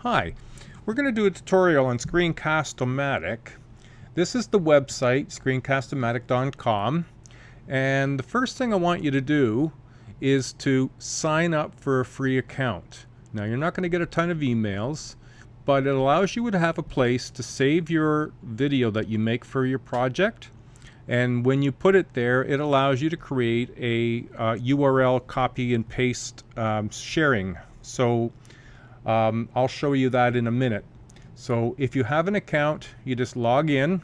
Hi, we're going to do a tutorial on Screencast-O-Matic. This is the website, Screencast-O-Matic.com, and the first thing I want you to do is to sign up for a free account. Now, you're not going to get a ton of emails, but it allows you to have a place to save your video that you make for your project. And when you put it there, it allows you to create a URL copy and paste sharing. So I'll show you that in a minute. So if you have an account, you just log in.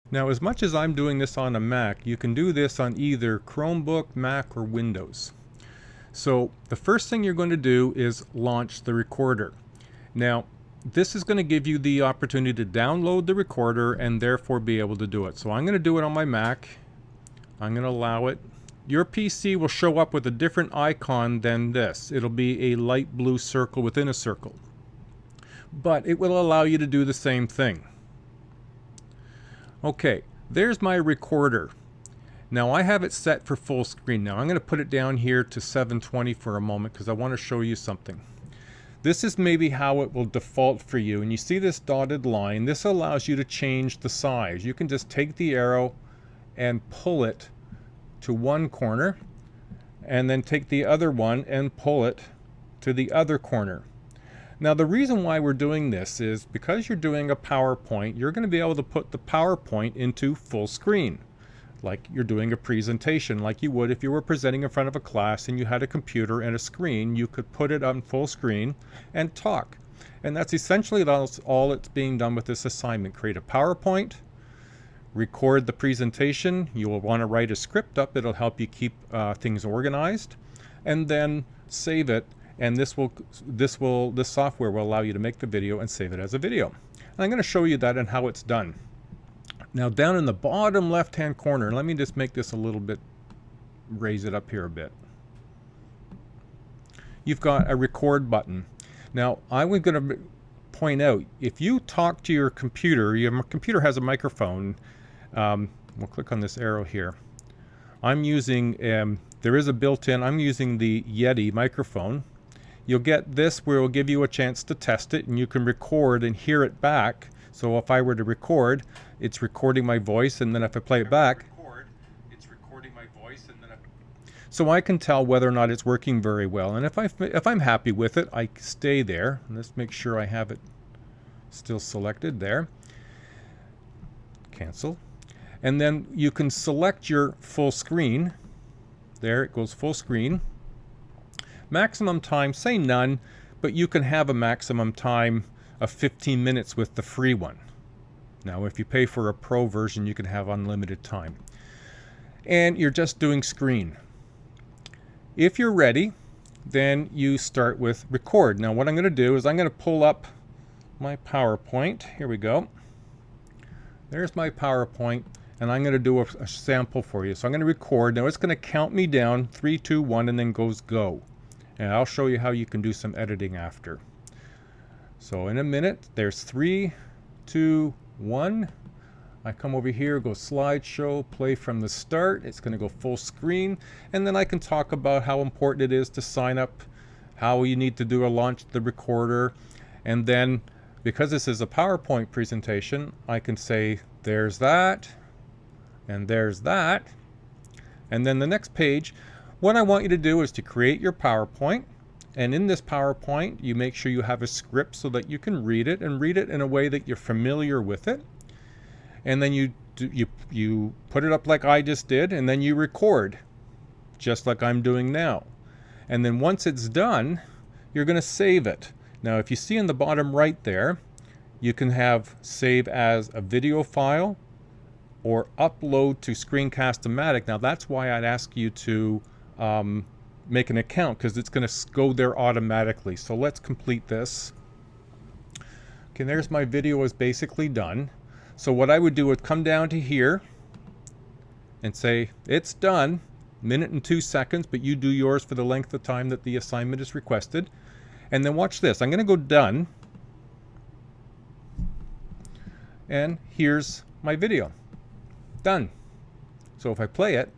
Now, as much as I'm doing this on a Mac, you can do this on either Chromebook, Mac, or Windows. So the first thing you're going to do is launch the recorder. Now, this is going to give you the opportunity to download the recorder and therefore be able to do it. So I'm going to do it on my Mac. I'm going to allow it. Your PC will show up with a different icon than this. It'll be a light blue circle within a circle. But it will allow you to do the same thing. Okay, there's my recorder. Now I have it set for full screen. Now I'm going to put it down here to 720 for a moment because I want to show you something. This is maybe how it will default for you. And you see this dotted line. This allows you to change the size. You can just take the arrow and pull it to one corner and then take the other one and pull it to the other corner. Now, the reason why we're doing this is because you're doing a PowerPoint, you're going to be able to put the PowerPoint into full screen, like you're doing a presentation, like you would if you were presenting in front of a class and you had a computer and a screen. You could put it on full screen and talk. And that's essentially all that's being done with this assignment. Create a PowerPoint, record the presentation. You will want to write a script up. It'll help you keep things organized, and then save it. And this software will allow you to make the video and save it as a video. And I'm going to show you that and how it's done. Now, down in the bottom left-hand corner, let me just make this a little bit, raise it up here a bit. You've got a record button. Now, I was going to point out, if you talk to your computer has a microphone. We'll click on this arrow here. I'm using, there is a built-in, I'm using the Yeti microphone. You'll get this where it will give you a chance to test it, and you can record and hear it back. So if I were to record, it's recording my voice, and then if I play it back, so I can tell whether or not it's working very well. And if I'm happy with it, I stay there. Let's make sure I have it still selected there. Cancel. And then you can select your full screen. There, it goes full screen. Maximum time, say none, but you can have a maximum time of 15 minutes with the free one. Now, if you pay for a pro version, you can have unlimited time. And you're just doing screen. If you're ready, then you start with record. Now, what I'm going to do is I'm going to pull up my PowerPoint. Here we go. There's my PowerPoint, and I'm going to do a sample for you. So I'm going to record. Now, it's going to count me down, 3, 2, 1, and then goes go. And I'll show you how you can do some editing after. So in a minute, there's 3, 2, 1. I come over here, go slideshow, play from the start. It's going to go full screen. And then I can talk about how important it is to sign up, how you need to do a launch the recorder. And then, because this is a PowerPoint presentation, I can say, there's that, and there's that. And then the next page, what I want you to do is to create your PowerPoint. And in this PowerPoint, you make sure you have a script so that you can read it, and read it in a way that you're familiar with it. And then you put it up like I just did, and then you record, just like I'm doing now. And then once it's done, you're going to save it. Now, if you see in the bottom right there, you can have save as a video file or upload to Screencast-O-Matic. Now, that's why I'd ask you to make an account, because it's going to go there automatically. So let's complete this. Okay, there's my video is basically done. So what I would do would come down to here and say, it's done, minute and 2 seconds, but you do yours for the length of time that the assignment is requested. And then watch this. I'm going to go done. And here's my video. Done. So if I play it,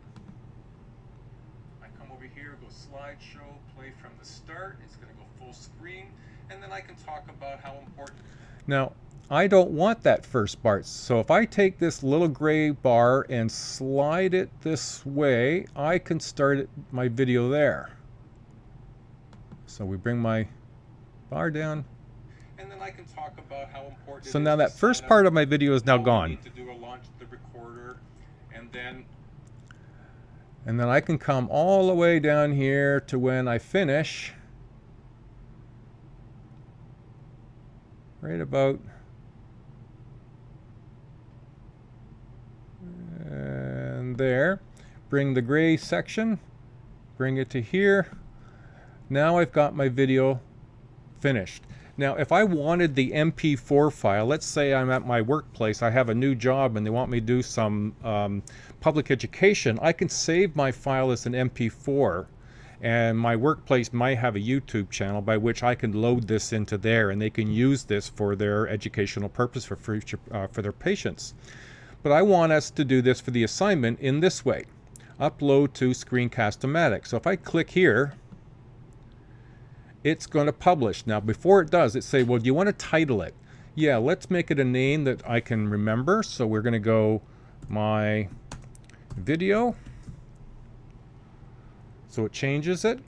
over here, go slideshow, play from the start. It's going to go full screen, and then I can talk about how important. Now, I don't want that first bar, so if I take this little gray bar and slide it this way, I can start my video there. So we bring my bar down, and then I can talk about how important. So now that first part of my video is now gone. Need to do a launch the recorder, and then I can come all the way down here to when I finish, right about. And there, bring the gray section, bring it to here. Now I've got my video finished. Now if I wanted the MP4 file, let's say I'm at my workplace, I have a new job and they want me to do some public education, I can save my file as an MP4, and my workplace might have a YouTube channel by which I can load this into there, and they can use this for their educational purpose for future, for their patients. But I want us to do this for the assignment in this way. Upload to Screencast-O-Matic. So if I click here, it's going to publish. Now before it does, it say, well, do you want to title it? Yeah, let's make it a name that I can remember. So we're going to go my video. So it changes it.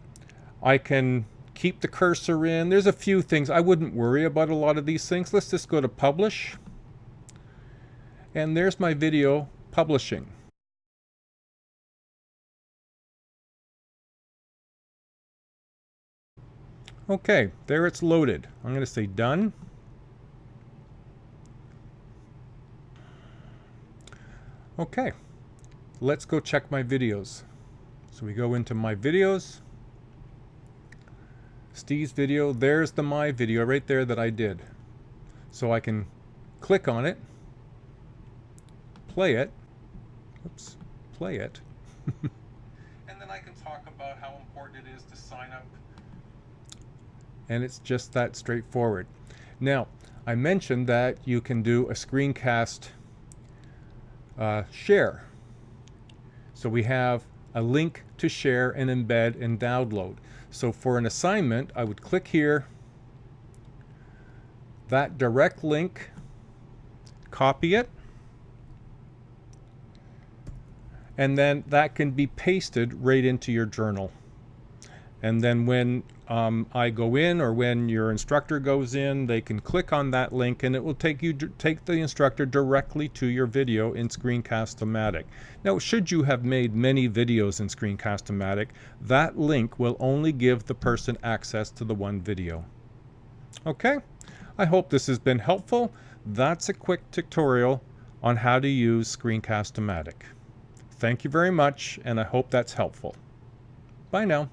I can keep the cursor in. There's a few things. I wouldn't worry about a lot of these things. Let's just go to publish. And there's my video publishing. Okay, there it's loaded. I'm going to say done. Okay, let's go check my videos. So we go into my videos. Steve's video, there's the my video right there that I did. So I can click on it. Play it. Oops, play it. And then I can talk about how important it is to sign up. And it's just that straightforward. Now, I mentioned that you can do a screencast share. So we have a link to share and embed and download. So for an assignment, I would click here, that direct link, copy it, and then that can be pasted right into your journal. And then when I go in, or when your instructor goes in, they can click on that link and it will take the instructor directly to your video in Screencast-O-Matic. Now, should you have made many videos in Screencast-O-Matic, that link will only give the person access to the one video. Okay, I hope this has been helpful. That's a quick tutorial on how to use Screencast-O-Matic. Thank you very much, and I hope that's helpful. Bye now.